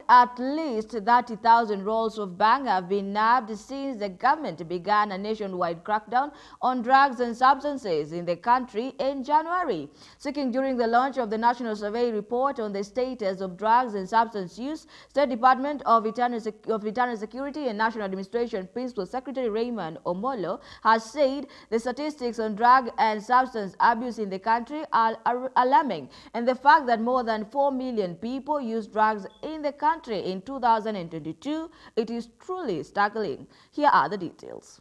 at least 30,000 rolls of bang have been nabbed since the government began a nationwide crackdown on drugs and substances in the country in January. Speaking during the launch of the National Survey report on the status of drugs and substance use, State Department of Internal Security and National Administration Principal Secretary Raymond Omolo has said the statistics on drug and substance abuse in the country are alarming, and the fact that more than 4 million people use drugs in the country in 2022, it is truly staggering. Here are the details.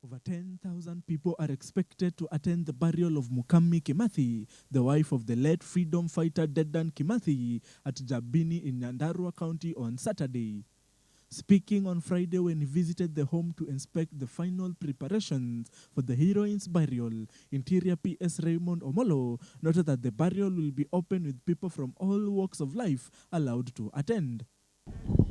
Over 10,000 people are expected to attend the burial of Mukami Kimathi, the wife of the late freedom fighter Dedan Kimathi, at Jabini in Nyandarua County on Saturday. Speaking on Friday when he visited the home to inspect the final preparations for the heroine's burial, Interior PS Raymond Omolo noted that the burial will be open with people from all walks of life allowed to attend.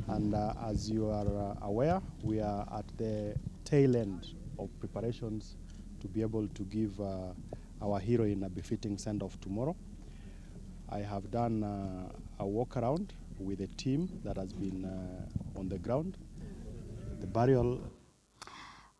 And as you are aware, we are at the tail end of preparations to be able to give our heroine a befitting send-off tomorrow. I have done a walk around with a team that has been on the ground. The burial.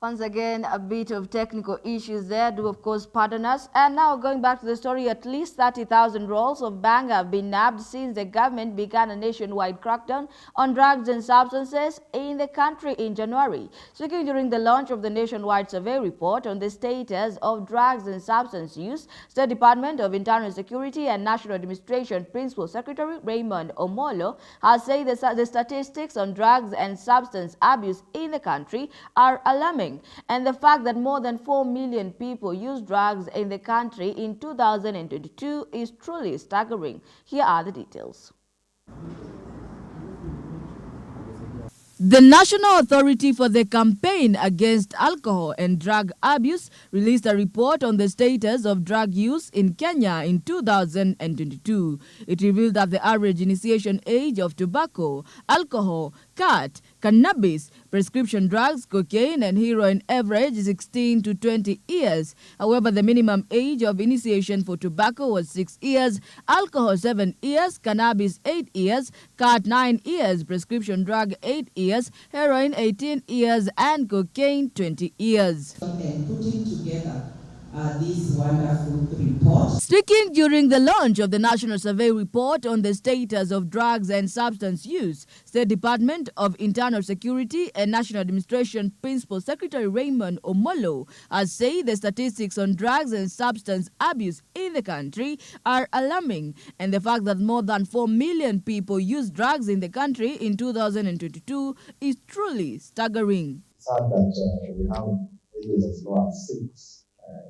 Once again, a bit of technical issues there. Do of course pardon us. And now going back to the story, at least 30,000 rolls of bang have been nabbed since the government began a nationwide crackdown on drugs and substances in the country in January. Speaking during the launch of the nationwide survey report on the status of drugs and substance use, State Department of Internal Security and National Administration Principal Secretary Raymond Omolo has said the statistics on drugs and substance abuse in the country are alarming, and the fact that more than 4 million people use drugs in the country in 2022 is truly staggering. Here are the details. The National Authority for the Campaign Against Alcohol and Drug Abuse released a report on the status of drug use in Kenya in 2022. It revealed that the average initiation age of tobacco, alcohol, cat, cannabis, prescription drugs, cocaine, and heroin average is 16 to 20 years. However, the minimum age of initiation for tobacco was 6 years, alcohol 7 years, cannabis 8 years, cat 9 years, prescription drug 8 years, heroin 18 years, and cocaine 20 years. And putting together this wonderful report. Speaking during the launch of the National Survey report on the status of drugs and substance use, State Department of Internal Security and National Administration Principal Secretary Raymond Omolo has said the statistics on drugs and substance abuse in the country are alarming, and the fact that more than 4 million people use drugs in the country in 2022 is truly staggering. It's sad that we have ages as low as 6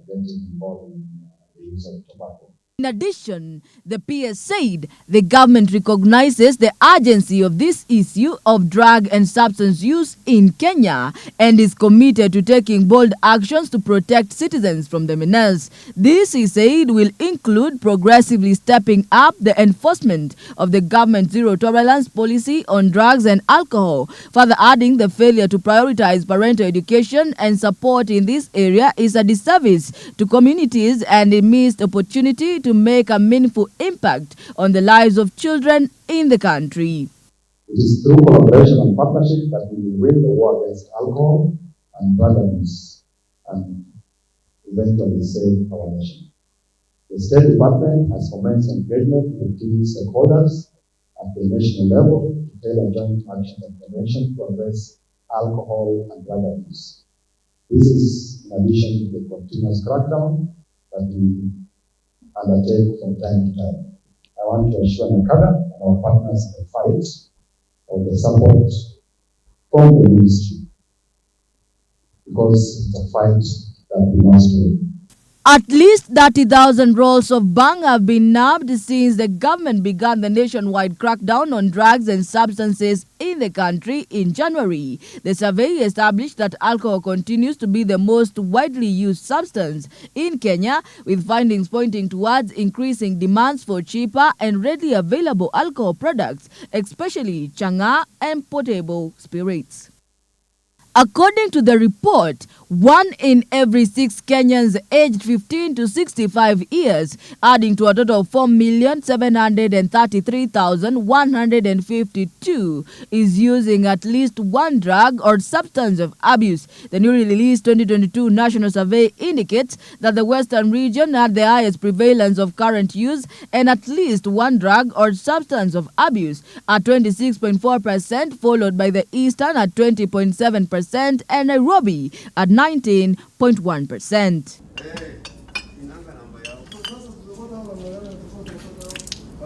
getting involved in the use of tobacco. In addition, the PS said the government recognizes the urgency of this issue of drug and substance use in Kenya and is committed to taking bold actions to protect citizens from the menace. This, he said, will include progressively stepping up the enforcement of the government's zero-tolerance policy on drugs and alcohol, further adding the failure to prioritize parental education and support in this area is a disservice to communities and a missed opportunity to make a meaningful impact on the lives of children in the country. It is through collaboration and partnership that we will win the war against alcohol and drug abuse and eventually save our nation. The State Department has commenced engagement with key stakeholders at the national level to tailor joint action and prevention to address alcohol and drug abuse. This is in addition to the continuous crackdown that we undertake from time to time. I want to assure Nakada and our partners in the fight of the support from the ministry, because it's a fight that we must win. At least 30,000 rolls of bang have been nabbed since the government began the nationwide crackdown on drugs and substances in the country in January. The survey established that alcohol continues to be the most widely used substance in Kenya, with findings pointing towards increasing demands for cheaper and readily available alcohol products, especially chang'aa and potable spirits. According to the report, 1 in every 6 Kenyans aged 15 to 65 years, adding to a total of 4,733,152, is using at least one drug or substance of abuse. The newly released 2022 National Survey indicates that the Western region had the highest prevalence of current use and at least one drug or substance of abuse at 26.4%, followed by the Eastern at 20.7%, and Nairobi at 19.1%.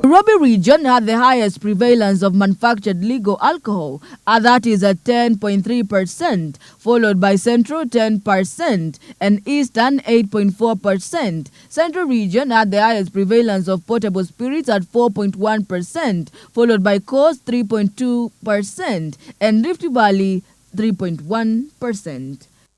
Nairobi region had the highest prevalence of manufactured legal alcohol, that is at 10.3%, followed by Central 10% and Eastern 8.4%. Central region had the highest prevalence of potable spirits at 4.1%, followed by Coast 3.2% and Rift Valley 3.1%.